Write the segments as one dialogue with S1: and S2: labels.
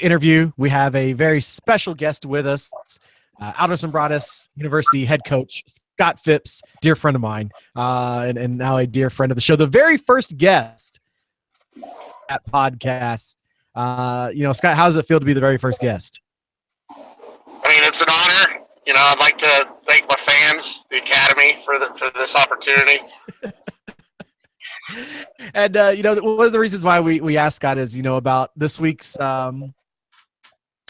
S1: interview, we have a very special guest with us, Alderson Broaddus University head coach Scott Phipps, dear friend of mine, and now a dear friend of the show, the very first guest at podcast. Scott, how does it feel to be the very first guest?
S2: I mean, it's an honor. I'd like to thank my fans, the Academy, for this opportunity.
S1: And one of the reasons why we asked Scott is about this week's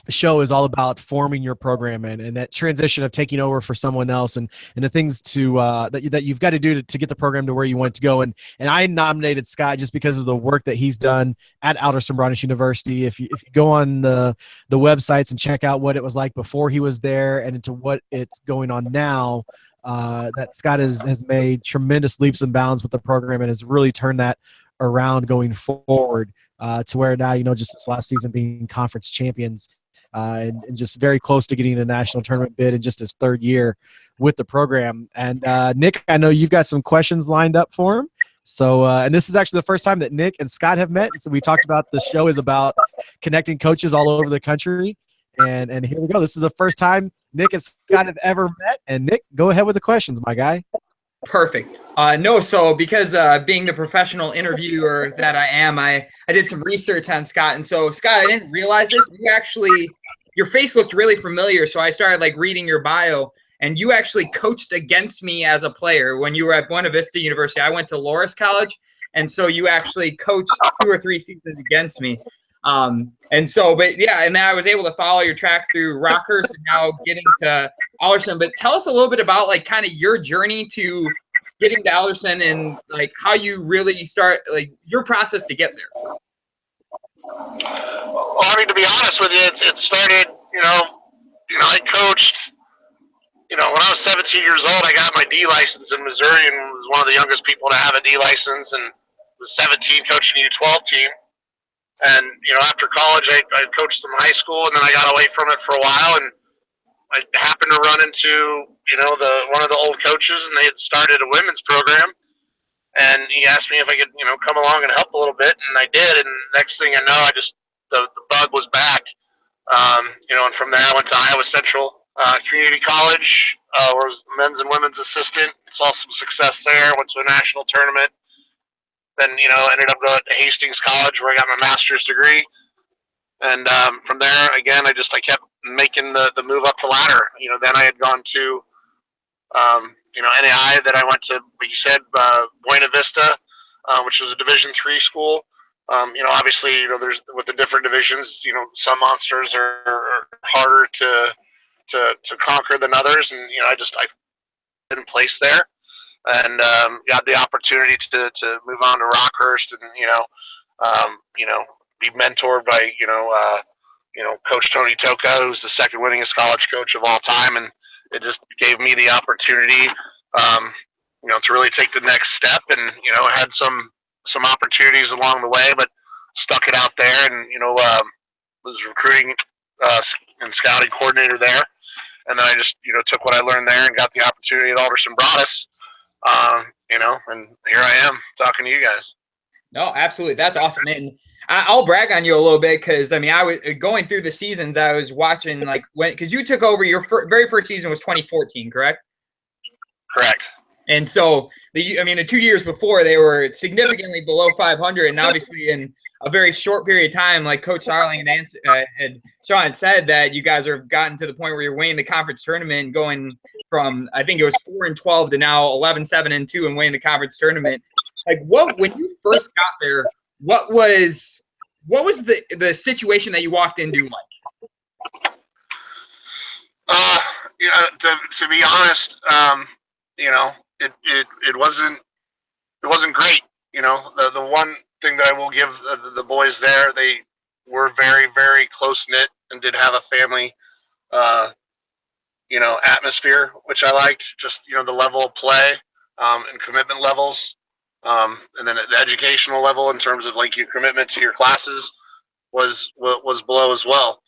S1: show is all about forming your program and that transition of taking over for someone else and the things to that you've got to do to get the program to where you want to go. And I nominated Scott just because of the work that he's done at Alderson Broaddus University. If you go on the websites and check out what it was like before he was there and into what it's going on now, that Scott has made tremendous leaps and bounds with the program and has really turned that around going forward to where now, just this last season being conference champions. And just very close to getting a national tournament bid in just his third year with the program. And Nick, I know you've got some questions lined up for him. So, and this is actually the first time that Nick and Scott have met. So we talked about the show is about connecting coaches all over the country. And here we go. This is the first time Nick and Scott have ever met. And Nick, go ahead with the questions, my guy.
S3: Perfect. So because being the professional interviewer that I am, I did some research on Scott. And so, Scott, I didn't realize this. Your face looked really familiar. So I started reading your bio, and you actually coached against me as a player when you were at Buena Vista University. I went to Loras College. And so you actually coached 2 or 3 seasons against me. And then I was able to follow your track through Rockhurst and now getting to Alderson. But tell us a little bit about kind of your journey to getting to Alderson and how you really start your process to get there.
S2: Well, I mean, to be honest with you, it started, I coached, when I was 17 years old, I got my D license in Missouri and was one of the youngest people to have a D license, and was 17 coaching a U12 team. And, after college, I coached in high school, and then I got away from it for a while, and I happened to run into, one of the old coaches, and they had started a women's program. And he asked me if I could, come along and help a little bit, and I did. And next thing I know, the bug was back. And from there I went to Iowa Central Community College, where I was men's and women's assistant. Saw some success there. Went to a national tournament. Then, ended up going to Hastings College, where I got my master's degree. And from there, again, I kept making the move up the ladder. Then I had gone to NAI, that I went to, like you said, Buena Vista, which was a Division III school. Obviously, there's with the different divisions, some monsters are harder to conquer than others, and I in place there, and got the opportunity to move on to Rockhurst, and be mentored by Coach Tony Toka, who's the second winningest college coach of all time, and it just gave me the opportunity, to really take the next step, and had some opportunities along the way, but stuck it out there, and was recruiting and scouting coordinator there, and then I just took what I learned there and got the opportunity at Alderson Broaddus, and here I am talking to you guys.
S3: No, absolutely, that's awesome, and I'll brag on you a little bit because I was going through the seasons. I was watching because you took over your very first season was 2014, correct?
S2: Correct.
S3: And so the 2 years before they were significantly below 500, and obviously in a very short period of time, like Coach Starling and Sean said, that you guys have gotten to the point where you're winning the conference tournament, going from I think it was 4-12 to now 11-7-2 and winning the conference tournament. When you first got there, what was the situation that you walked into like?
S2: To be honest, it wasn't great. The one thing that I will give the boys there, they were very, very close knit and did have a family, atmosphere, which I liked. Just the level of play and commitment levels, and then the educational level in terms of your commitment to your classes was below as well.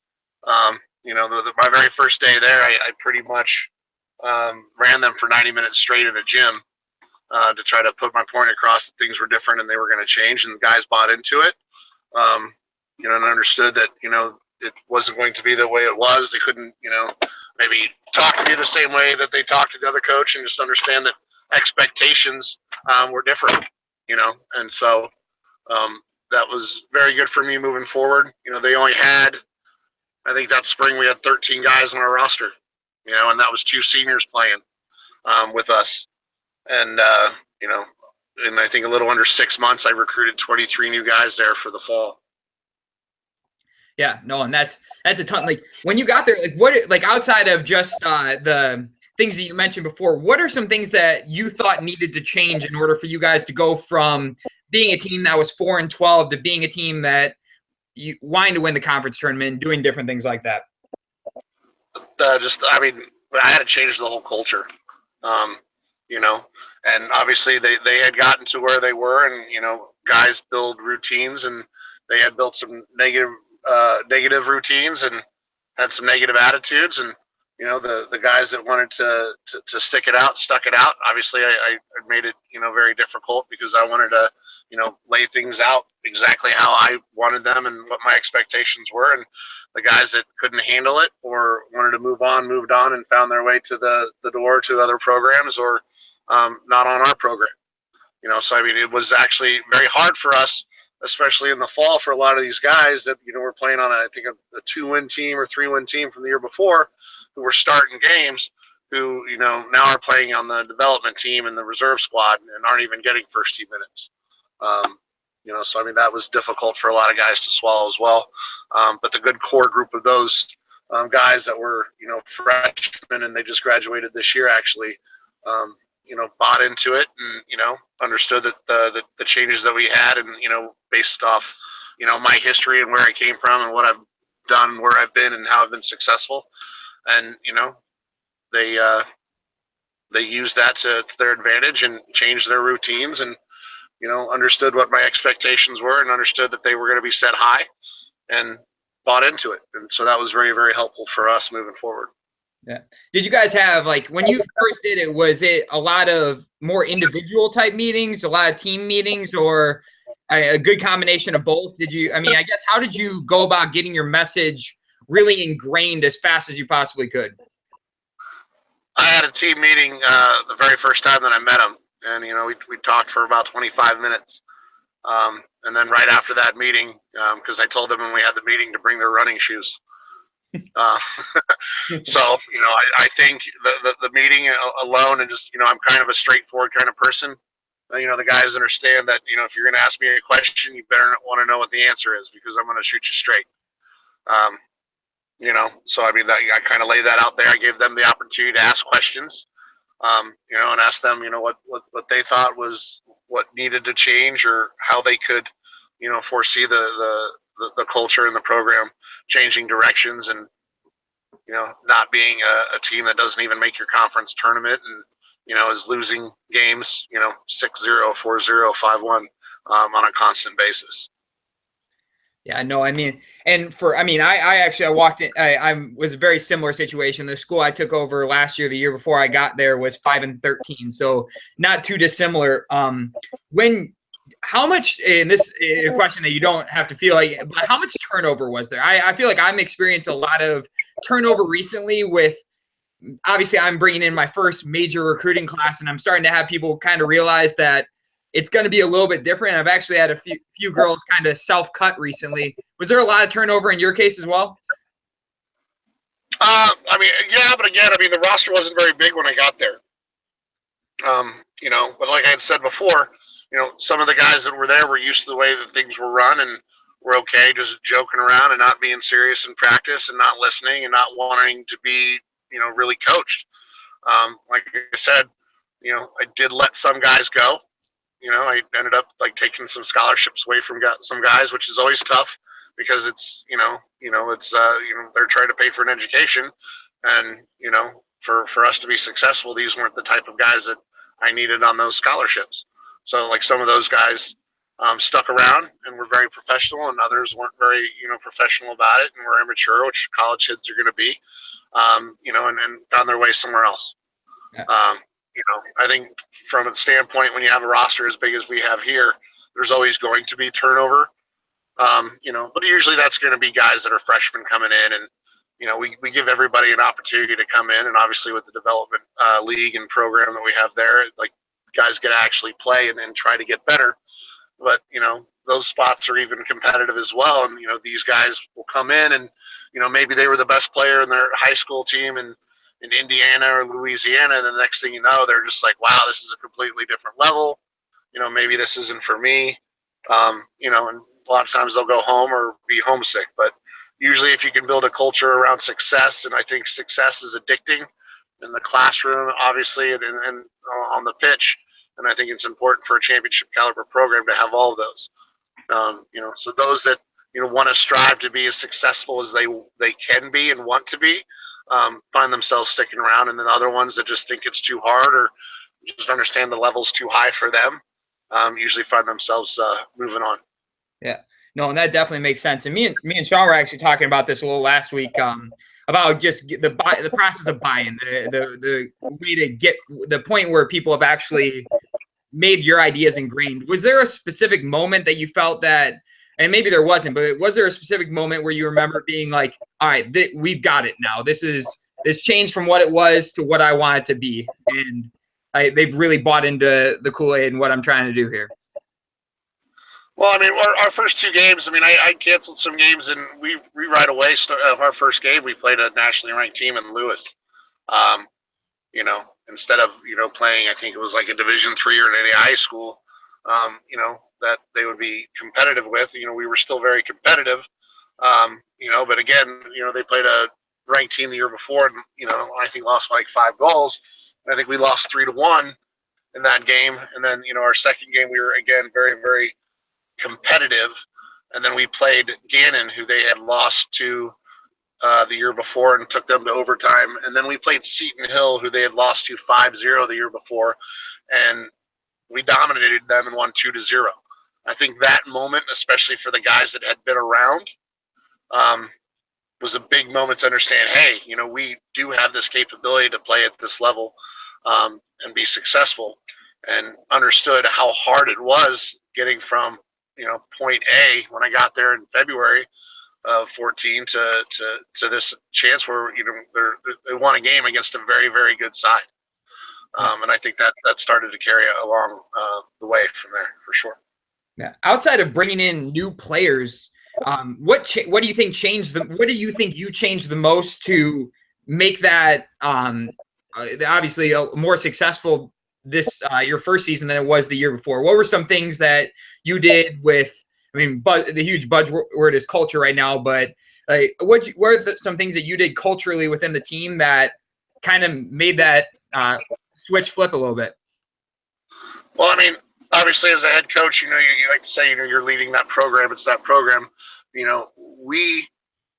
S2: My very first day there, I pretty much ran them for 90 minutes straight in a gym to try to put my point across that things were different and they were going to change, and the guys bought into it, and understood that it wasn't going to be the way it was. They couldn't, maybe talk to me the same way that they talked to the other coach, and just understand that expectations were different, and so that was very good for me moving forward. They only had, I think that spring we had 13 guys on our roster, and that was 2 seniors playing with us. And, in I think a little under 6 months, I recruited 23 new guys there for the fall.
S3: Yeah, no, and that's a ton. Like when you got there, like outside of just the things that you mentioned before, what are some things that you thought needed to change in order for you guys to go from being a team that was 4-12 to being a team that you wanting to win the conference tournament, doing different things like that?
S2: I had to change the whole culture, and obviously they had gotten to where they were, and, guys build routines, and they had built some negative routines and had some negative attitudes, and, the guys that wanted to stick it out, stuck it out. Obviously I made it, very difficult, because I wanted to, lay things out exactly how I wanted them and what my expectations were. And the guys that couldn't handle it or wanted to moved on and found their way to the door to other programs, or not on our program. So it was actually very hard for us, especially in the fall, for a lot of these guys that were playing on I think a 2-win team or 3-win team from the year before, who were starting games, who now are playing on the development team and the reserve squad and aren't even getting first team minutes. So that was difficult for a lot of guys to swallow as well. But the good core group of those guys that were freshmen, and they just graduated this year actually, bought into it, and understood that the changes that we had, and based off my history and where I came from and what I've done, where I've been, and how I've been successful, and they used that to their advantage and changed their routines, and understood what my expectations were, and understood that they were going to be set high, and bought into it. And so that was very, very helpful for us moving forward.
S3: Yeah. Did you guys have, like, when you first did it, was it a lot of more individual type meetings, a lot of team meetings, or a good combination of both? I guess, how did you go about getting your message really ingrained as fast as you possibly could?
S2: I had a team meeting the very first time that I met them, and we talked for about 25 minutes, and then right after that meeting, because I told them when we had the meeting to bring their running shoes. So I think the meeting alone, and just I'm kind of a straightforward kind of person. The guys understand that if you're going to ask me a question, you better want to know what the answer is, because I'm going to shoot you straight. So I kind of lay that out there. I gave them the opportunity to ask questions, and ask them, what they thought was what needed to change, or how they could, foresee the culture and the program changing directions, and not being a team that doesn't even make your conference tournament, and is losing games 6-0, 4-0, 5-1 on a constant basis.
S3: Yeah, no, I walked in. I was a very similar situation. The school I took over last year, the year before I got there, was 5-13, so not too dissimilar. How much, and this is a question that you don't have to feel like, but how much turnover was there? I feel like I'm experiencing a lot of turnover recently. With, obviously, I'm bringing in my first major recruiting class, and I'm starting to have people kind of realize that it's going to be a little bit different. I've actually had a few girls kind of self-cut recently. Was there a lot of turnover in your case as well?
S2: Yeah, but again, the roster wasn't very big when I got there. But like I had said before, some of the guys that were there were used to the way that things were run, and were okay just joking around and not being serious in practice, and not listening, and not wanting to be, really coached. Like I said, I did let some guys go. I ended up taking some scholarships away from some guys, which is always tough, because it's, they're trying to pay for an education, and, for us to be successful, these weren't the type of guys that I needed on those scholarships. So some of those guys stuck around and were very professional, and others weren't very, professional about it, and were immature, which college kids are going to be, and found their way somewhere else.
S3: Yeah.
S2: I think from a standpoint, when you have a roster as big as we have here, there's always going to be turnover. But usually that's going to be guys that are freshmen coming in, and we give everybody an opportunity to come in, and obviously with the development league and program that we have there, like guys get to actually play and try to get better. But those spots are even competitive as well, and these guys will come in, and maybe they were the best player in their high school team in Indiana or Louisiana, and the next thing you know, they're just like, wow, this is a completely different level. Maybe this isn't for me. And a lot of times they'll go home or be homesick. But usually, if you can build a culture around success, and I think success is addicting in the classroom, obviously, and on the pitch, and I think it's important for a championship caliber program to have all of those. So those that want to strive to be as successful as they can be and want to be, find themselves sticking around, and then other ones that just think it's too hard or just understand the level's too high for them, usually find themselves moving on.
S3: Yeah, no, and that definitely makes sense. And me and Sean were actually talking about this a little last week, about just the process of buy-in, the way to get the point where people have actually made your ideas ingrained. Was there a specific moment that you felt that, and maybe there wasn't, but was there a specific moment where you remember being like, all right, we've got it now. This changed from what it was to what I want it to be, and they've really bought into the Kool-Aid and what I'm trying to do here?
S2: Well, I mean, our first two games, I mean, I canceled some games, and we right away, our first game, we played a nationally ranked team in Lewis. Instead of, playing, I think it was like a Division III or an NAIA school, that they would be competitive with. We were still very competitive, but again, they played a ranked team the year before, and, I think lost by like 5 goals. And I think we lost 3-1 in that game. And then, our second game, we were, again, very, very competitive. And then we played Gannon, who they had lost to the year before, and took them to overtime. And then we played Seton Hill, who they had lost to 5-0 the year before, and we dominated them and won 2-0. I think that moment, especially for the guys that had been around, was a big moment to understand, hey, we do have this capability to play at this level, and be successful, and understood how hard it was getting from point A when I got there in February of 14 to this chance where they won a game against a very, very good side, and I think that started to carry along the way from there for sure.
S3: Yeah. Outside of bringing in new players, what do you think changed what do you think you changed the most to make that obviously more successful this your first season than it was the year before? What were some things that you did with, I mean, the huge buzzword is culture right now, but like, what are some things that you did culturally within the team that kind of made that switch flip a little bit?
S2: Well, I mean, obviously as a head coach, you like to say, you're leading that program. It's that program. We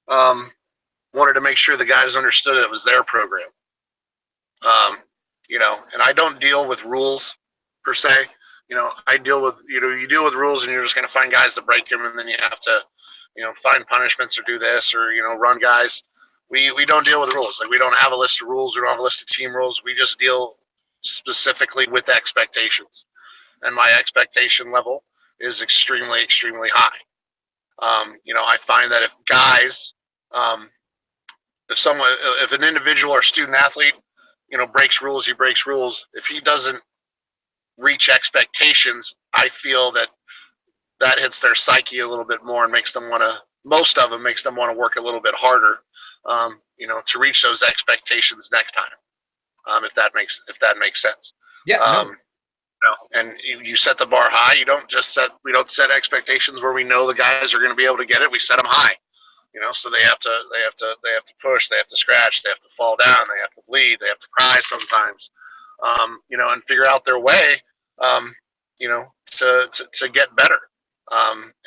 S2: wanted to make sure the guys understood it was their program. And I don't deal with rules per se. I deal with, you deal with rules, and you're just going to find guys to break them, and then you have to, find punishments or do this or, run guys. We don't deal with rules. Like, we don't have a list of rules. We don't have a list of team rules. We just deal specifically with expectations. And my expectation level is extremely, extremely high. I find that if guys, if an individual or student athlete, breaks rules, he breaks rules. If he doesn't reach expectations, I feel that hits their psyche a little bit more and makes them want to work a little bit harder, to reach those expectations next time. If that makes sense.
S3: Yeah.
S2: And you set the bar high. We don't set expectations where we know the guys are going to be able to get it. We set them high. So they have to push, they have to scratch, they have to fall down, they have to bleed, they have to cry sometimes, and figure out their way, to get better,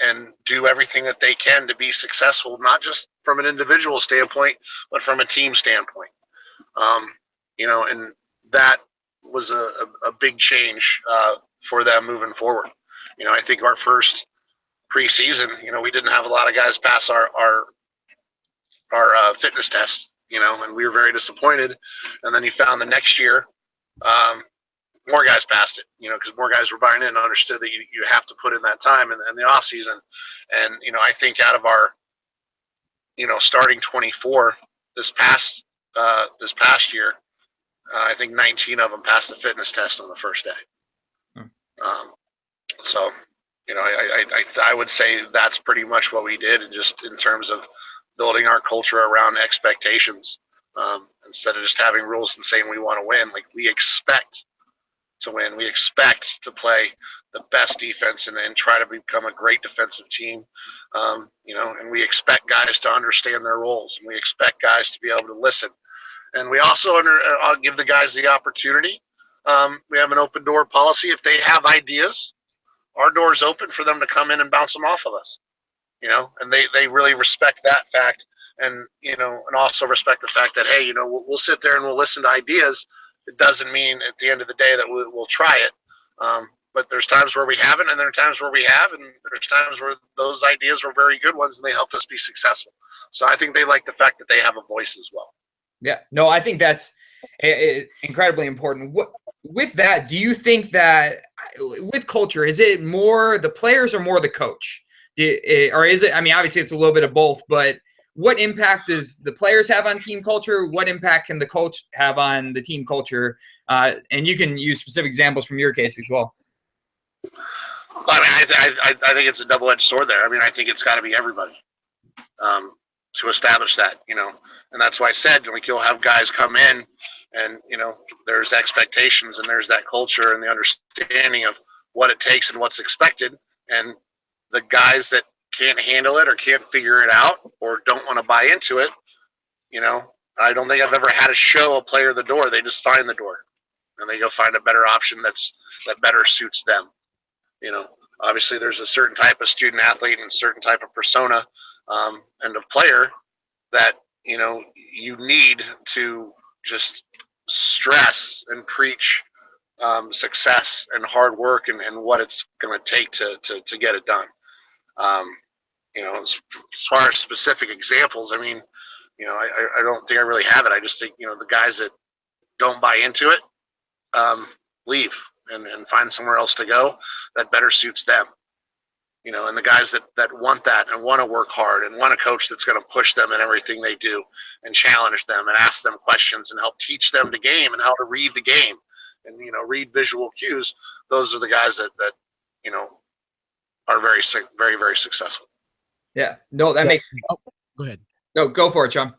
S2: and do everything that they can to be successful, not just from an individual standpoint, but from a team standpoint. And that was a big change for them moving forward. I think our first preseason, we didn't have a lot of guys pass our fitness test, and we were very disappointed. And then you found the next year, more guys passed it, because more guys were buying in and understood that you have to put in that time in the off season. And, I think out of our, starting 24 this past year, I think 19 of them passed the fitness test on the first day. So, I would say that's pretty much what we did, and just in terms of building our culture around expectations, instead of just having rules and saying we want to win. Like, we expect to win. We expect to play the best defense and try to become a great defensive team. And we expect guys to understand their roles, and we expect guys to be able to listen. And we also I'll give the guys the opportunity. We have an open door policy. If they have ideas, our door's open for them to come in and bounce them off of us. And they really respect that fact, and also respect the fact that, hey, we'll sit there and we'll listen to ideas. It doesn't mean at the end of the day that we'll try it. But there's times where we haven't, and there are times where we have, and there's times where those ideas were very good ones and they helped us be successful. So I think they like the fact that they have a voice as well.
S3: Yeah, no, I think that's incredibly important. With that, do you think that with culture, is it more the players or more the coach? Or is it, I mean, obviously it's a little bit of both, but what impact does the players have on team culture? What impact can the coach have on the team culture? And you can use specific examples from your case as well.
S2: I mean, I think it's a double-edged sword there. I mean, I think it's got to be everybody to establish that, and that's why I said, like, you'll have guys come in and, there's expectations and there's that culture and the understanding of what it takes and what's expected. And the guys that can't handle it or can't figure it out or don't want to buy into it, I don't think I've ever had to show a player the door. They just find the door and they go find a better option that better suits them. Obviously there's a certain type of student athlete and a certain type of persona and of player that, you need to just stress and preach success and hard work and what it's going to take to get it done. As far as specific examples, I mean, I don't think I really have it. I just think, the guys that don't buy into it, leave and find somewhere else to go that better suits them. And the guys that want that and want to work hard and want a coach that's going to push them in everything they do and challenge them and ask them questions and help teach them the game and how to read the game and, read visual cues. Those are the guys that are very, very, very successful.
S3: Yeah. No, that makes sense.
S1: Oh, go ahead.
S3: No, go for it, Sean.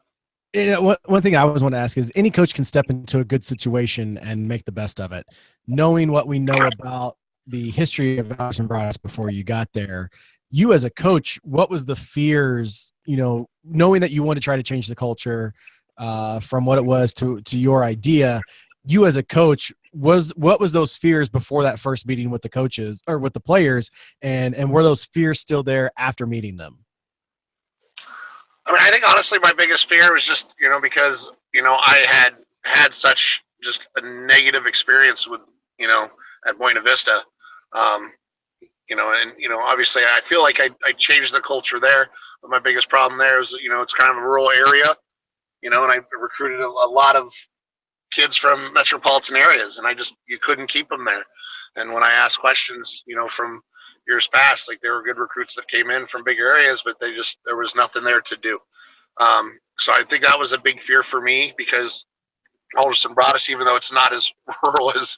S1: One thing I always want to ask is, any coach can step into a good situation and make the best of it. Knowing what we know about the history of Allison Broadus before you got there, you as a coach, what was the fears, knowing that you want to try to change the culture from what it was to your idea, you as a coach, what was those fears before that first meeting with the coaches or with the players, and were those fears still there after meeting them?
S2: I mean, I think honestly my biggest fear was just, because, I had such just a negative experience with, at Buena Vista. Obviously I feel like I changed the culture there, but my biggest problem there is, it's kind of a rural area, and I recruited a lot of kids from metropolitan areas, and you couldn't keep them there. And when I asked questions, from years past, like, there were good recruits that came in from bigger areas, but there was nothing there to do. So I think that was a big fear for me, because Alderson Broadus, even though it's not as rural as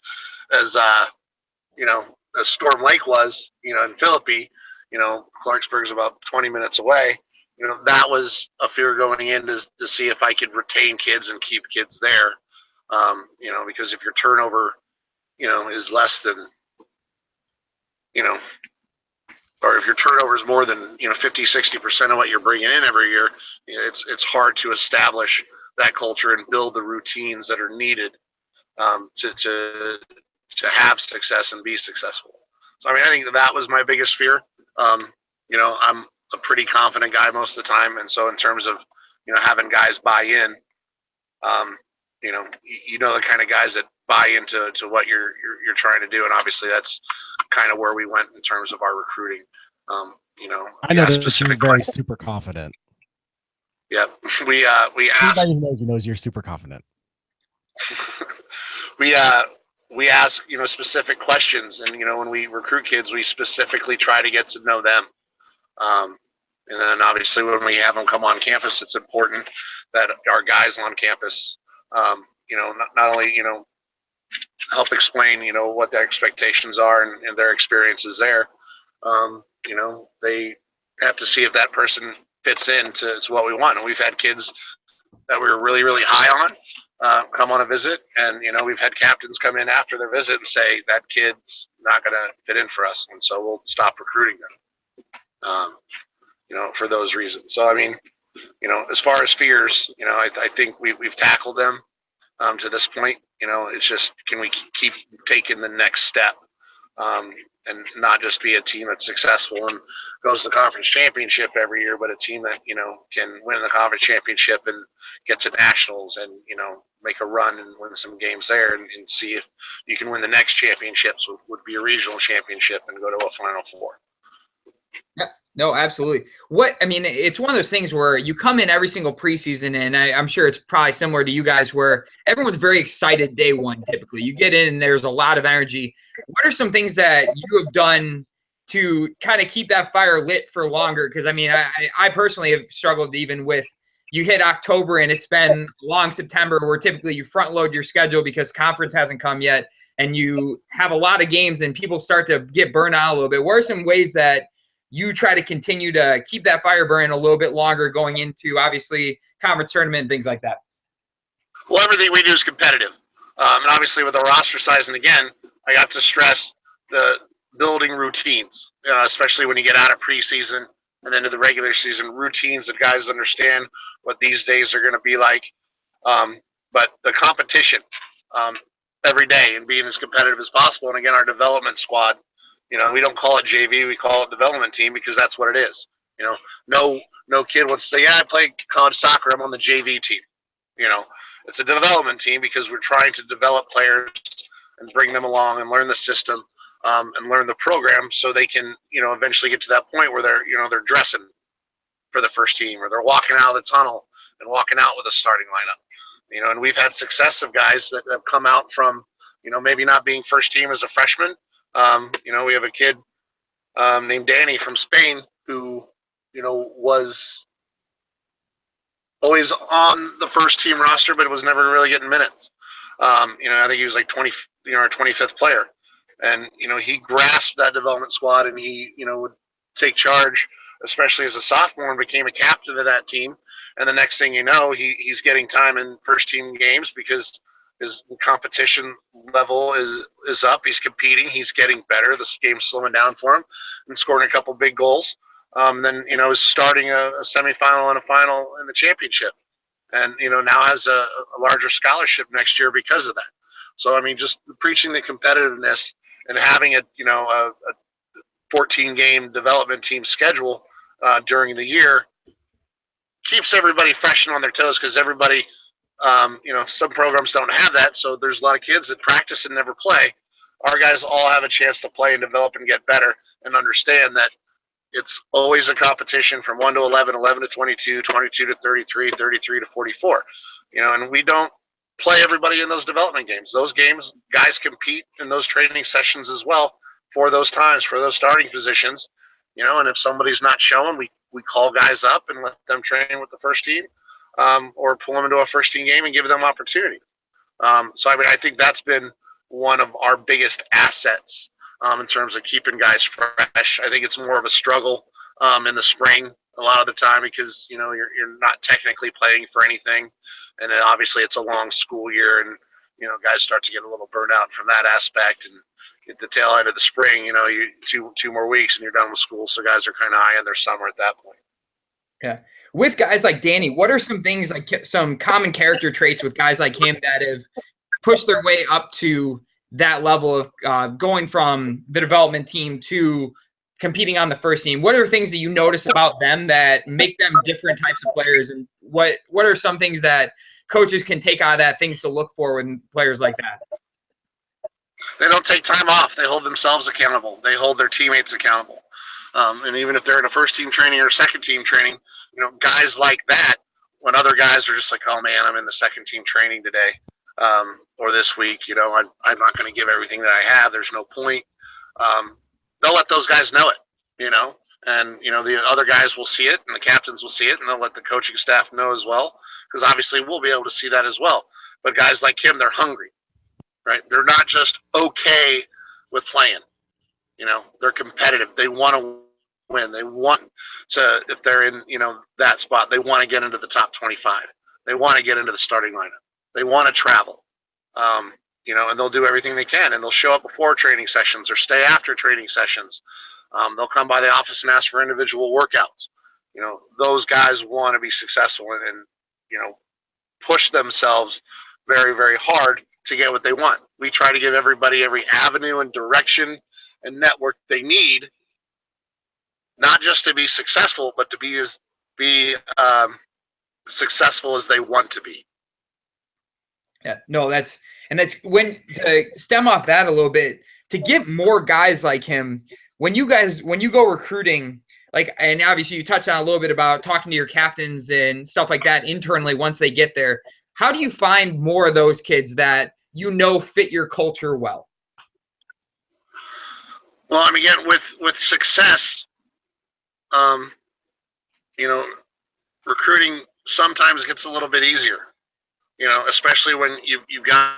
S2: Storm Lake was, in Philippi, Clarksburg is about 20 minutes away. That was a fear going in to see if I could retain kids and keep kids there. Because if your turnover, is less than, or if your turnover is more than, 50-60% of what you're bringing in every year, it's hard to establish that culture and build the routines that are needed to have success and be successful. So, I mean, I think that was my biggest fear. I'm a pretty confident guy most of the time. And so in terms of, having guys buy in, the kind of guys that buy into what you're trying to do. And obviously that's kind of where we went in terms of our recruiting.
S1: I know that you're very super confident.
S2: Yeah. We asked.
S1: Everybody who knows you knows you're super confident.
S2: We we ask, specific questions, and when we recruit kids, we specifically try to get to know them. Um, and then obviously when we have them come on campus, it's important that our guys on campus, not only help explain what the expectations are and their experiences there. They have to see if that person fits into to what we want. And we've had kids that we were really, really high on come on a visit, and we've had captains come in after their visit and say that kid's not going to fit in for us, and so we'll stop recruiting them. For those reasons. So I mean, as far as fears, I think we've tackled them to this point. It's just, can we keep taking the next step, and not just be a team that's successful and goes to the conference championship every year, but a team that can win the conference championship and get to nationals and make a run and win some games there, and see if you can win the next championships, would be a regional championship and go to a Final Four.
S3: Yeah, no, absolutely. It's one of those things where you come in every single preseason, and I'm sure it's probably similar to you guys, where everyone's very excited day one. Typically, you get in and there's a lot of energy. What are some things that you have done to kind of keep that fire lit for longer? Because I personally have struggled even with, you hit October and it's been a long September, where typically you front load your schedule because conference hasn't come yet, and you have a lot of games and people start to get burned out a little bit. What are some ways that you try to continue to keep that fire burning a little bit longer going into, obviously, conference tournament and things like that?
S2: Well, everything we do is competitive. And obviously with the roster size, and again, I got to stress the building routines, especially when you get out of preseason and into the regular season, routines that guys understand what these days are going to be like. But the competition every day and being as competitive as possible. And again, our development squad, we don't call it JV, we call it development team, because that's what it is. No kid wants to say, yeah, I play college soccer, I'm on the JV team. It's a development team because we're trying to develop players and bring them along and learn the system, and learn the program, so they can eventually get to that point where they're dressing for the first team, or they're walking out of the tunnel and walking out with a starting lineup. And we've had success of guys that have come out from maybe not being first team as a freshman. We have a kid named Danny from Spain who was always on the first team roster, but was never really getting minutes. I think he was like 20, our 25th player, and he grasped that development squad, and he would take charge, especially as a sophomore, and became a captain of that team. And the next thing you know, he's getting time in first team games because his competition level is up. He's competing. He's getting better. This game's slowing down for him, and scoring a couple big goals. Then is starting a semifinal and a final in the championship, and now has a larger scholarship next year because of that. So just preaching the competitiveness and having a 14 game development team schedule during the year keeps everybody fresh and on their toes, because everybody, some programs don't have that. So there's a lot of kids that practice and never play. Our guys all have a chance to play and develop and get better, and understand that it's always a competition from 1 to 11, 11 to 22, 22 to 33, 33 to 44. And we don't play everybody in those development games. Those games, guys compete in those training sessions as well for those times, for those starting positions. And if somebody's not showing, we call guys up and let them train with the first team, or pull them into a first team game and give them opportunity. So I think that's been one of our biggest assets in terms of keeping guys fresh. I think it's more of a struggle in the spring a lot of the time, because you're not technically playing for anything, and then obviously it's a long school year, and guys start to get a little burnt out from that aspect. And at the tail end of the spring, you two more weeks and you're done with school, so guys are kind of high in their summer at that point.
S3: Yeah. With guys like Danny, what are some things, like some common character traits with guys like him that have pushed their way up to that level of going from the development team to competing on the first team? What are things that you notice about them that make them different types of players? And what are some things that coaches can take out of that, things to look for in players like that?
S2: They don't take time off. They hold themselves accountable. They hold their teammates accountable. And even if they're in a first team training or second team training, guys like that, when other guys are just like, oh man, I'm in the second team training today, or this week. I'm not going to give everything that I have. There's no point. They'll let those guys know it, and the other guys will see it, and the captains will see it, and they'll let the coaching staff know as well, because obviously we'll be able to see that as well. But guys like him, they're hungry, right? They're not just okay with playing. They're competitive. They want to win. They want to, if they're in, that spot, they want to get into the top 25. They want to get into the starting lineup. They want to travel. And they'll do everything they can, and they'll show up before training sessions or stay after training sessions. They'll come by the office and ask for individual workouts. Those guys want to be successful and push themselves very, very hard to get what they want. We try to give everybody every avenue and direction and network they need, not just to be successful, but to be successful as they want to be.
S3: Yeah, no, that's when, to stem off that a little bit, to get more guys like him, when you go recruiting, like, and obviously you touched on a little bit about talking to your captains and stuff like that internally once they get there. How do you find more of those kids that fit your culture well?
S2: Well, I mean, again, with success, recruiting sometimes gets a little bit easier. Especially when you've got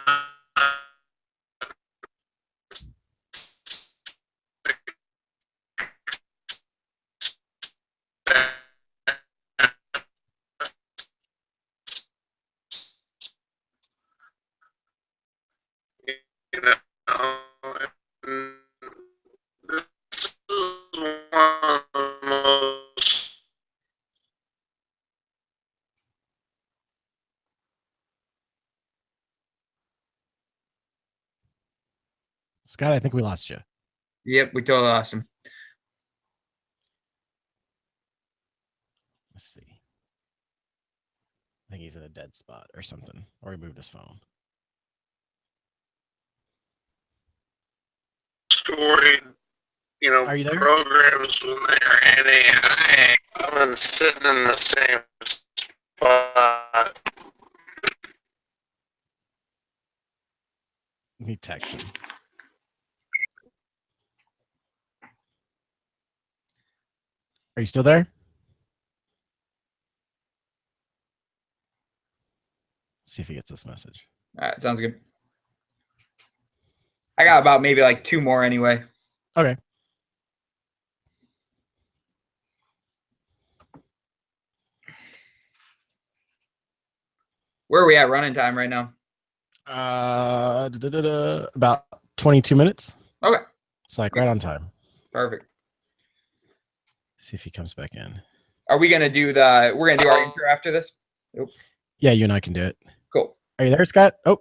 S2: you know, this is one of the most
S1: Scott, I think we lost you.
S3: Yep, we totally lost him.
S1: Let's see. I think he's in a dead spot or something, or he moved his phone.
S2: story,
S1: Are you there?
S2: programs when they're NAIA. I've been sitting in the same spot.
S1: Let me text him. Are you still there? See if he gets this message.
S3: All right, sounds good. I got about maybe like 2 more anyway.
S1: Okay.
S3: Where are we at running time right now?
S1: About 22 minutes.
S3: Okay.
S1: It's like right on time.
S3: Perfect.
S1: See if he comes back in.
S3: Are we gonna do we're gonna do our intro after this? Nope.
S1: Yeah, you and I can do it.
S3: Cool.
S1: Are you there, Scott? Oh,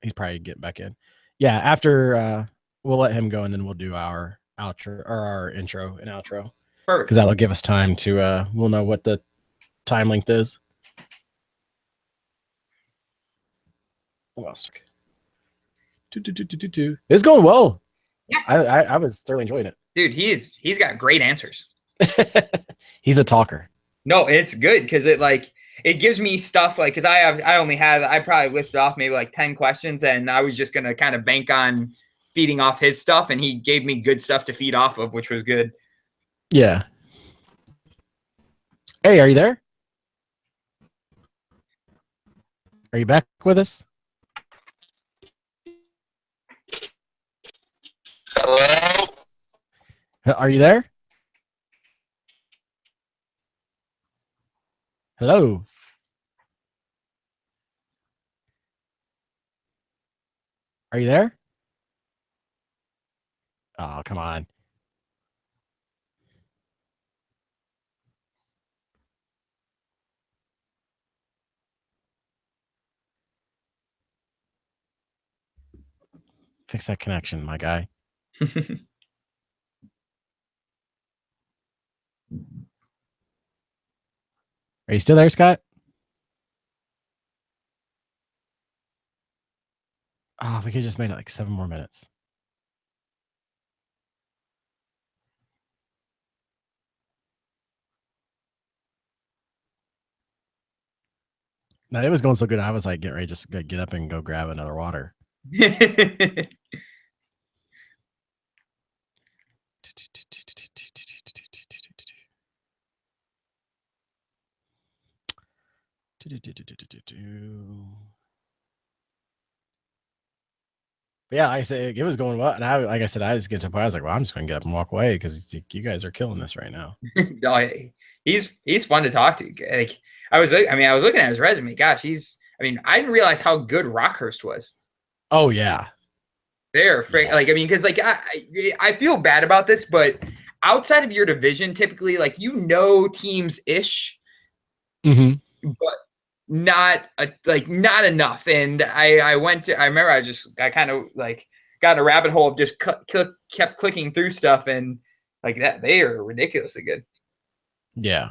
S1: he's probably getting back in. Yeah, after we'll let him go, and then we'll do our outro or our intro and outro.
S3: Perfect.
S1: Because that'll give us time to we'll know what the time length is. What else? It's going well.
S3: Yeah.
S1: I was thoroughly enjoying it.
S3: Dude, he's got great answers.
S1: He's a talker.
S3: No, it's good because it gives me stuff because I probably listed off maybe like 10 questions, and I was just gonna kind of bank on feeding off his stuff, and he gave me good stuff to feed off of, which was good.
S1: Yeah. Hey, are you there? Are you back with us?
S2: Hello?
S1: Are you there? Hello? Are you there? Oh, come on. Fix that connection, my guy. Are you still there, Scott? Oh, if we could just make it like 7 more minutes. No, it was going so good. I was like getting ready to just get up and go grab another water. But yeah, I said it was going well, and like I said, I was getting to the point. I was like, "Well, I'm just going to get up and walk away because you guys are killing this right now."
S3: No, he's fun to talk to. Like I was looking at his resume. Gosh, I didn't realize how good Rockhurst was.
S1: Oh yeah,
S3: They're like, I mean, because like I feel bad about this, but outside of your division, typically like teams ish, but not not enough. And I remember I kind of like got in a rabbit hole of just kept clicking through stuff, and like that they are ridiculously good.
S1: Yeah,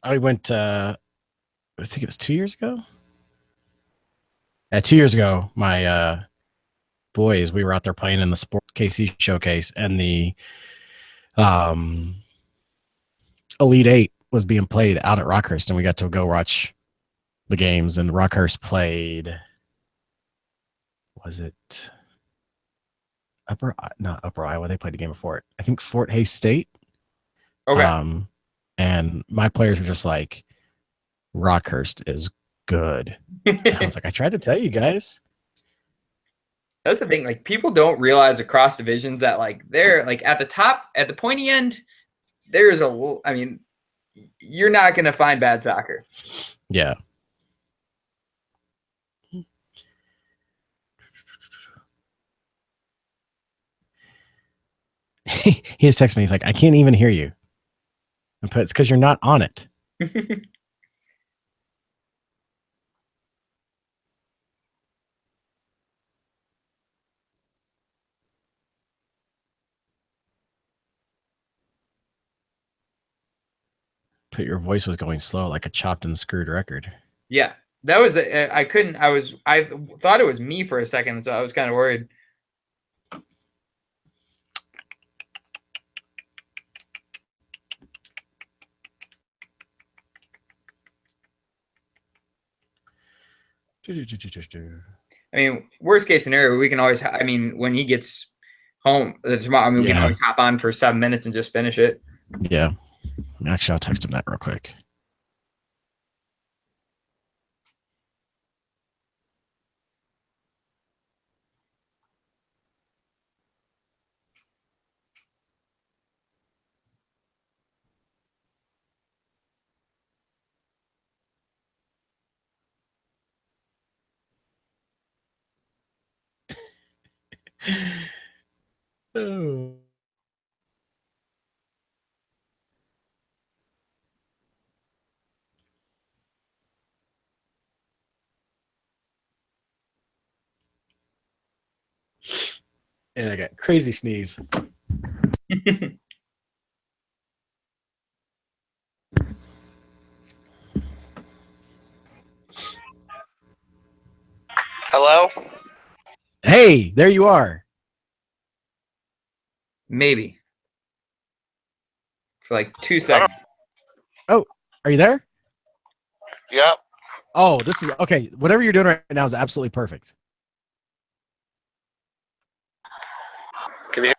S1: I went. I think it was 2 years ago. 2 years ago, my boys, we were out there playing in the Sport KC showcase, and the Elite Eight was being played out at Rockhurst, and we got to go watch the games. And Rockhurst played. Was it not Upper Iowa? They played the game before it. I think Fort Hays State.
S3: Okay.
S1: And my players were just like, Rockhurst is good. And I was like, I tried to tell you guys.
S3: That's the thing. Like people don't realize across divisions that like they're like at the top, at the pointy end, there's you're not going to find bad soccer.
S1: Yeah. He just texted me. He's like, I can't even hear you. It's because you're not on it. But your voice was going slow like a chopped and screwed record.
S3: Yeah, that was I thought it was me for a second, so I was kind of worried. I mean, worst case scenario, we can always. When he gets home tomorrow, we can always hop on for 7 minutes and just finish it.
S1: Yeah. Actually, I'll text him that real quick. Oh. And I got crazy sneeze.
S2: Hello?
S1: Hey, there you are.
S3: Maybe. For like 2 seconds.
S1: Oh, are you there?
S2: Yep.
S1: Oh, this is okay. Whatever you're doing right now is absolutely perfect.
S2: Can you?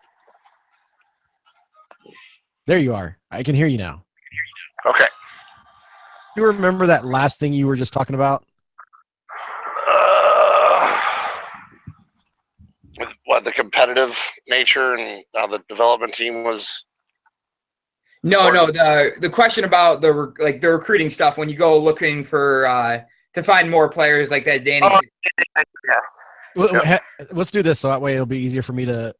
S1: There you are. I can hear you now.
S2: Okay.
S1: You remember that last thing you were just talking about?
S2: What, the competitive nature and how the development team was?
S3: No, the question about the recruiting stuff when you go looking for to find more players like that, Danny.
S2: Oh, yeah.
S1: Let's do this so that way it'll be easier for me to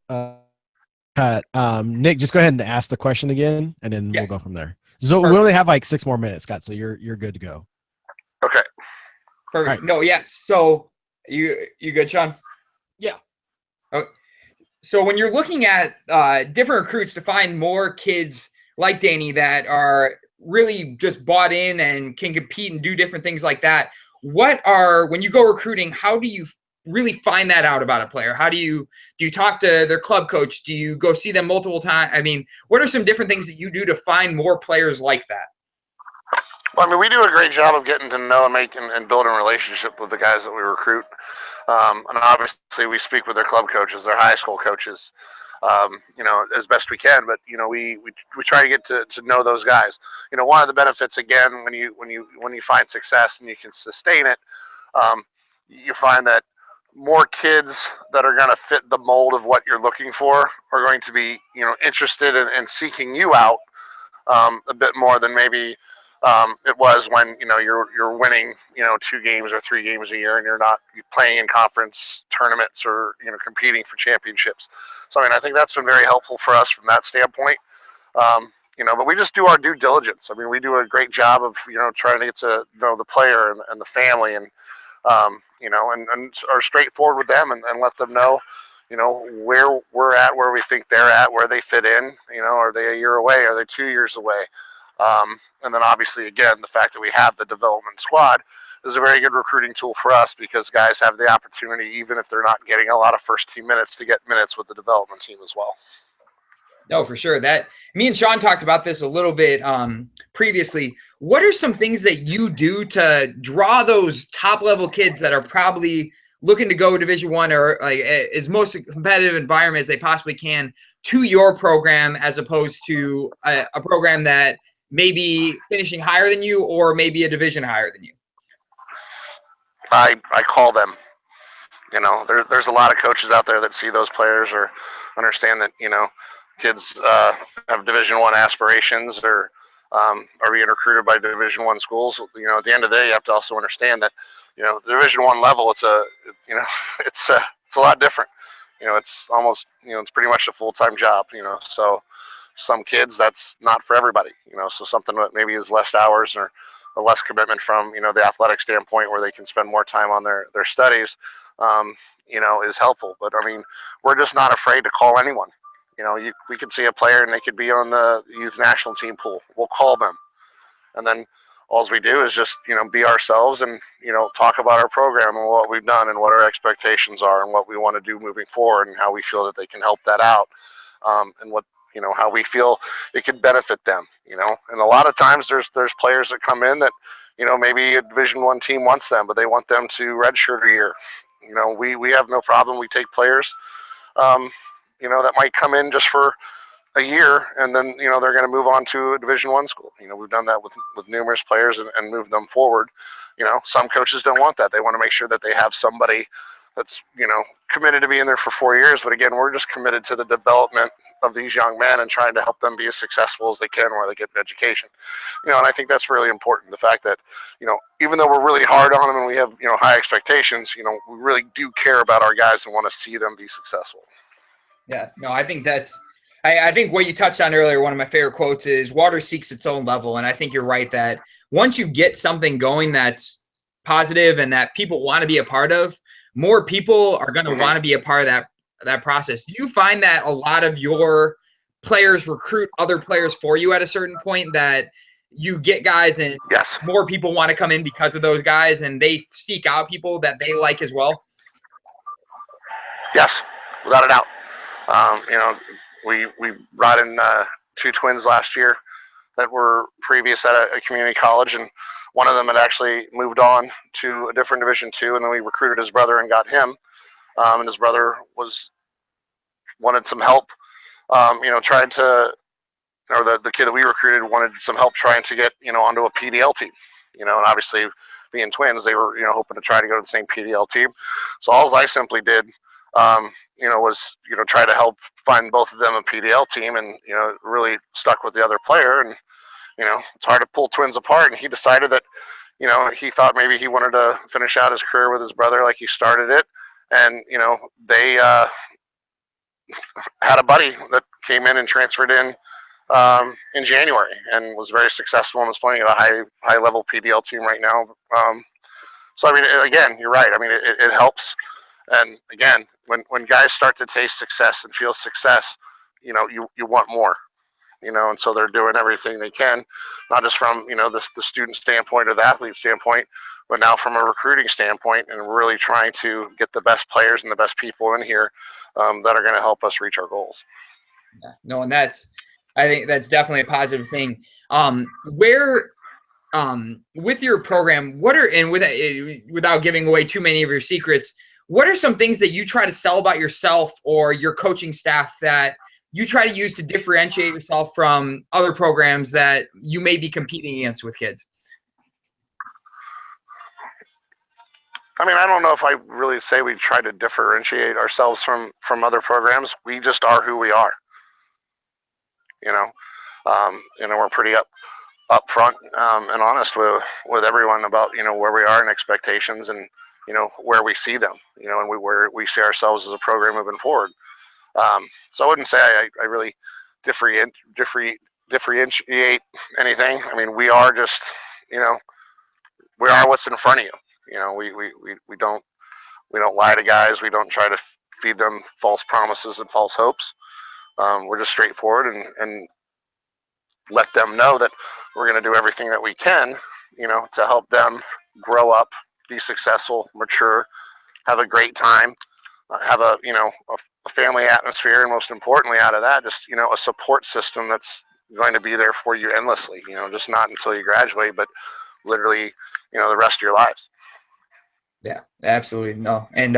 S1: cut. Nick, just go ahead and ask the question again, and then we'll go from there. So we only have like 6 more minutes, Scott. So you're good to go.
S2: Okay.
S3: Perfect. Right. No, yeah. So you good, Sean?
S1: Yeah.
S3: Okay. So when you're looking at different recruits to find more kids like Danny that are really just bought in and can compete and do different things like that, when you go recruiting, how do you really find that out about a player? How do you talk to their club coach? Do you go see them multiple times? I mean, what are some different things that you do to find more players like that?
S2: Well, I mean, we do a great job of getting to know and and building a relationship with the guys that we recruit. And obviously, we speak with their club coaches, their high school coaches, as best we can. But we try to get to know those guys. One of the benefits, again, when you find success and you can sustain it, um, you find that more kids that are going to fit the mold of what you're looking for are going to be interested in seeking you out a bit more than maybe it was when you're winning 2 games or 3 games a year and you're not playing in conference tournaments or competing for championships. So I mean I think that's been very helpful for us from that standpoint. But we just do our due diligence. I mean we do a great job of trying to get to know the player and the family and are straightforward with them and let them know where we're at, where we think they're at, where they fit in. Are they a year away? Are they 2 years away? And then obviously, again, the fact that we have the development squad is a very good recruiting tool for us because guys have the opportunity, even if they're not getting a lot of first team minutes, to get minutes with the development team as well.
S3: No, for sure. That me and Sean talked about this a little bit previously. What are some things that you do to draw those top level kids that are probably looking to go Division One or like as most competitive environment as they possibly can to your program, as opposed to a program that may be finishing higher than you or maybe a division higher than you?
S2: I call them. There's a lot of coaches out there that see those players or understand that kids have Division One aspirations or are being recruited by Division One schools. At the end of the day, you have to also understand that the Division One level, it's it's a lot different. It's almost it's pretty much a full-time job. So some kids that's not for everybody. So something that maybe is less hours or a less commitment from the athletic standpoint where they can spend more time on their studies. Is helpful. But I mean, we're just not afraid to call anyone. We could see a player and they could be on the youth national team pool. We'll call them, and then all we do is just be ourselves and talk about our program and what we've done and what our expectations are and what we want to do moving forward and how we feel that they can help that out, and what how we feel it could benefit them. And a lot of times there's players that come in that maybe a Division One team wants them, but they want them to redshirt a year. We have no problem. We take players, that might come in just for a year, and then they're going to move on to a Division One school. We've done that with numerous players and moved them forward. Some coaches don't want that. They want to make sure that they have somebody that's committed to being there for 4 years. But again, we're just committed to the development of these young men and trying to help them be as successful as they can while they get an education. And I think that's really important. The fact that even though we're really hard on them and we have high expectations, we really do care about our guys and want to see them be successful.
S3: Yeah, no, I think I think what you touched on earlier, one of my favorite quotes is water seeks its own level. And I think you're right that once you get something going that's positive and that people want to be a part of, more people are going to want to be a part of that process. Do you find that a lot of your players recruit other players for you at a certain point, that you get guys and
S2: yes,
S3: more people want to come in because of those guys and they seek out people that they like as well?
S2: Yes, without a doubt. We brought in 2 twins last year that were previous at a community college, and one of them had actually moved on to a different Division Two, and then we recruited his brother and got him. And his brother wanted some help. Tried to, or the kid that we recruited wanted some help trying to get onto a PDL team. And obviously being twins, they were hoping to try to go to the same PDL team. So all I simply did, was try to help find both of them a PDL team, and really stuck with the other player. And it's hard to pull twins apart. And he decided that he thought maybe he wanted to finish out his career with his brother like he started it. And they had a buddy that came in and transferred in January and was very successful and was playing at a high level PDL team right now. So I mean, again, you're right. I mean, it helps. And again, when guys start to taste success and feel success, you want more. And so they're doing everything they can, not just from the student standpoint or the athlete standpoint, but now from a recruiting standpoint, and really trying to get the best players and the best people in here that are going to help us reach our goals.
S3: Yeah, no, and I think that's definitely a positive thing. Where with your program, without giving away too many of your secrets, what are some things that you try to sell about yourself or your coaching staff that you try to use to differentiate yourself from other programs that you may be competing against with kids?
S2: I mean, I don't know if I really say we try to differentiate ourselves from other programs. We just are who we are. We're pretty upfront and honest with everyone about where we are and expectations and where we see them. And where we see ourselves as a program moving forward. So I wouldn't say I really differentiate anything. I mean, we are just we are what's in front of you. We don't lie to guys. We don't try to feed them false promises and false hopes. We're just straightforward and let them know that we're going to do everything that we can, to help them grow up, be successful, mature, have a great time, have a family atmosphere, and most importantly, out of that, just a support system that's going to be there for you endlessly. Just not until you graduate, but literally, the rest of your lives.
S3: Yeah, absolutely. No. And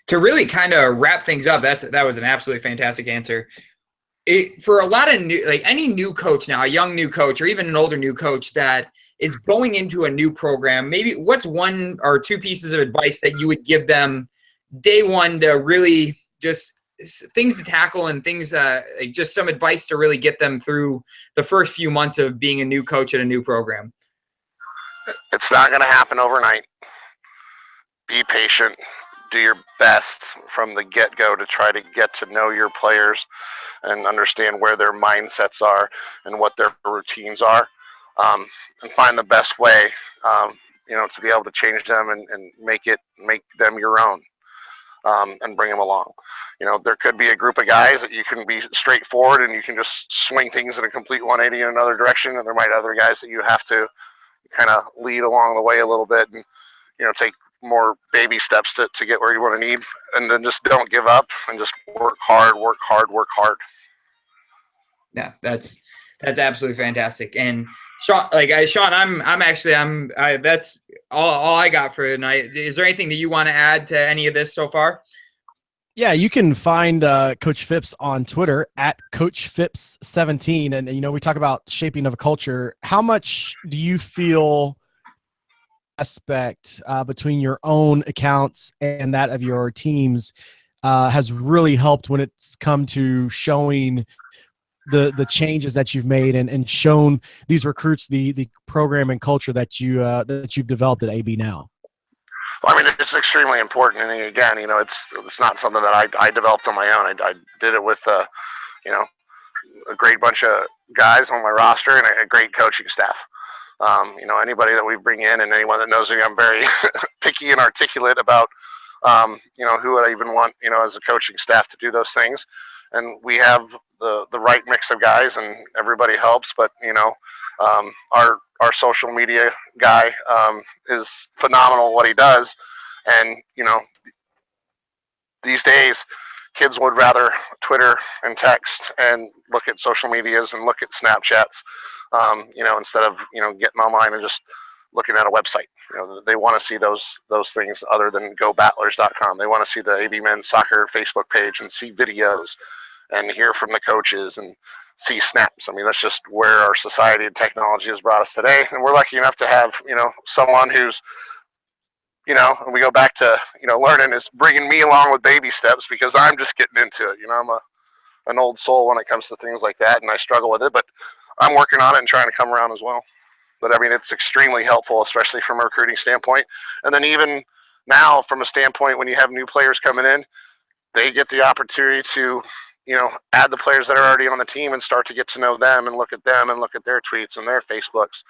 S3: to really kind of wrap things up, that was an absolutely fantastic answer. For a lot of any new coach now, a young new coach or even an older new coach that is going into a new program, maybe what's one or two pieces of advice that you would give them day one to really just things to tackle and things, just some advice to really get them through the first few months of being a new coach at a new program?
S2: It's not going to happen overnight. Be patient. Do your best from the get-go to try to get to know your players and understand where their mindsets are and what their routines are, and find the best way, to be able to change them and make them your own, and bring them along. There could be a group of guys that you can be straightforward and you can just swing things in a complete 180 in another direction, and there might be other guys that you have to kind of lead along the way a little bit and take more baby steps to get where you want to need, and then just don't give up and just work hard.
S3: Yeah, that's absolutely fantastic. And Sean, that's all I got for tonight. Is there anything that you want to add to any of this so far?
S1: Yeah, you can find Coach Phipps on Twitter at Coach Phipps17. And, we talk about shaping of a culture. How much do you feel aspect between your own accounts and that of your teams has really helped when it's come to showing the changes that you've made and shown these recruits the program and culture that you've developed at AB now?
S2: Well, I mean, it's extremely important, and again, it's not something that I developed on my own. I did it with a great bunch of guys on my roster and a great coaching staff. Anybody that we bring in and anyone that knows me, I'm very picky and articulate about, who I even want, as a coaching staff to do those things. And we have the right mix of guys and everybody helps, but, our social media guy is phenomenal at what he does. And, these days, kids would rather Twitter and text and look at social medias and look at Snapchats, instead of, getting online and just looking at a website. They want to see those things other than gobattlers.com. They want to see the AB Men's Soccer Facebook page and see videos and hear from the coaches and see snaps. I mean, that's just where our society and technology has brought us today. And we're lucky enough to have, someone who's, and we go back to, learning is bringing me along with baby steps because I'm just getting into it. I'm an old soul when it comes to things like that, and I struggle with it, but I'm working on it and trying to come around as well. But I mean, it's extremely helpful, especially from a recruiting standpoint. And then even now, from a standpoint, when you have new players coming in, they get the opportunity to, add the players that are already on the team and start to get to know them and look at them and look at their tweets and their Facebooks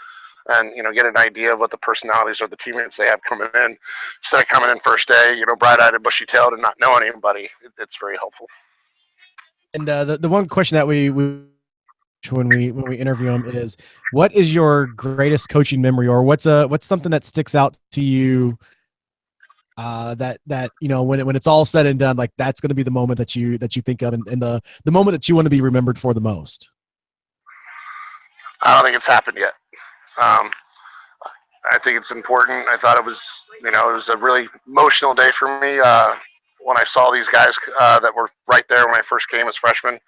S2: and, get an idea of what the personalities or the teammates they have coming in. Instead of coming in first day, bright-eyed and bushy-tailed and not knowing anybody, it's very helpful.
S1: And the one question that we when we interview them is, what is your greatest coaching memory, or what's something that sticks out to you that when it's all said and done, like that's going to be the moment that you think of and the moment that you want to be remembered for the most?
S2: I don't think it's happened yet. I think it's important. I thought it was, it was a really emotional day for me when I saw these guys that were right there when I first came as freshmen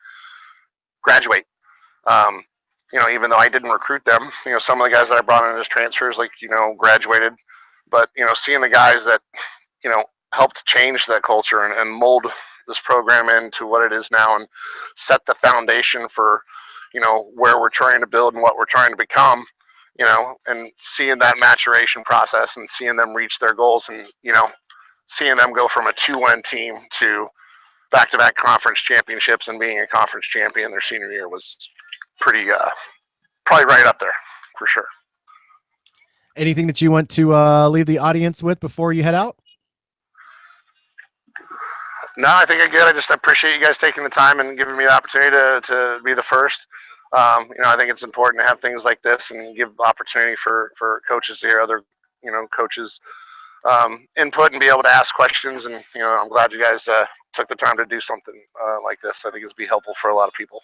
S2: graduate. Um, even though I didn't recruit them, some of the guys that I brought in as transfers, like, graduated. But, seeing the guys that, helped change that culture and mold this program into what it is now and set the foundation for, where we're trying to build and what we're trying to become, and seeing that maturation process and seeing them reach their goals and, seeing them go from a 2-win team to back-to-back conference championships and being a conference champion their senior year was pretty, probably right up there for sure.
S1: Anything that you want to leave the audience with before you head out?
S2: No, I think I'm good. I just appreciate you guys taking the time and giving me the opportunity to be the first. I think it's important to have things like this and give opportunity for coaches to hear other, coaches' input and be able to ask questions. And, I'm glad you guys took the time to do something like this. I think it would be helpful for a lot of people.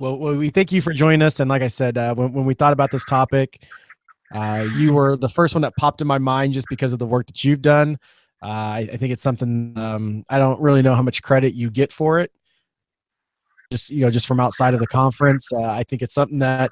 S1: Well, we thank you for joining us. And like I said, when we thought about this topic, you were the first one that popped in my mind just because of the work that you've done. I think it's something I don't really know how much credit you get for it. Just from outside of the conference, I think it's something that,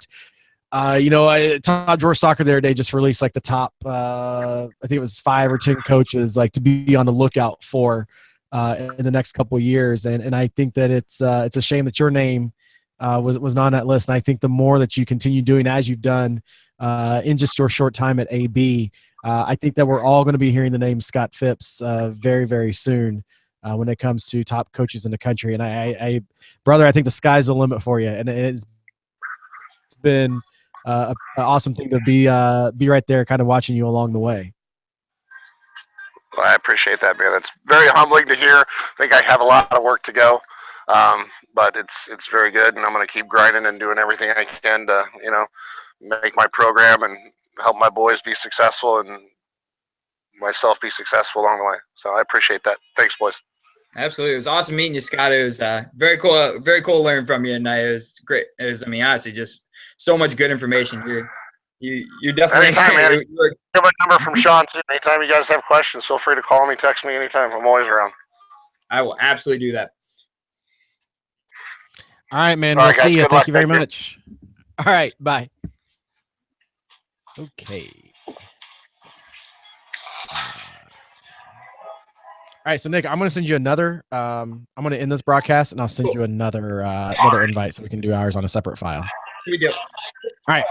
S1: Top Drawer Soccer the other day just released like the top, I think it was 5 or 10 coaches like to be on the lookout for in the next couple of years, and I think that it's a shame that your name was not on that list. And I think the more that you continue doing as you've done in just your short time at AB, I think that we're all going to be hearing the name Scott Phipps very, very soon when it comes to top coaches in the country. And I brother, I think the sky's the limit for you. And it's been an awesome thing to be right there kind of watching you along the way.
S2: Well, I appreciate that, man. It's very humbling to hear. I think I have a lot of work to go, but it's very good, and I'm going to keep grinding and doing everything I can to, make my program and help my boys be successful and myself be successful along the way. So I appreciate that. Thanks, boys.
S3: Absolutely. It was awesome meeting you, Scott. It was very cool learning from you tonight. It was great. Honestly, just so much good information. You're definitely
S2: anytime, man. You have my number from Sean too. Anytime you guys have questions, feel free to call me, text me anytime. I'm always around.
S3: I will absolutely do that.
S1: All right, man. We'll see you. Thank you very much. All right. Bye. Okay. All right, so Nick, I'm going to send you another. I'm going to end this broadcast, and I'll send you another invite so we can do ours on a separate file.
S3: We do.
S1: All right.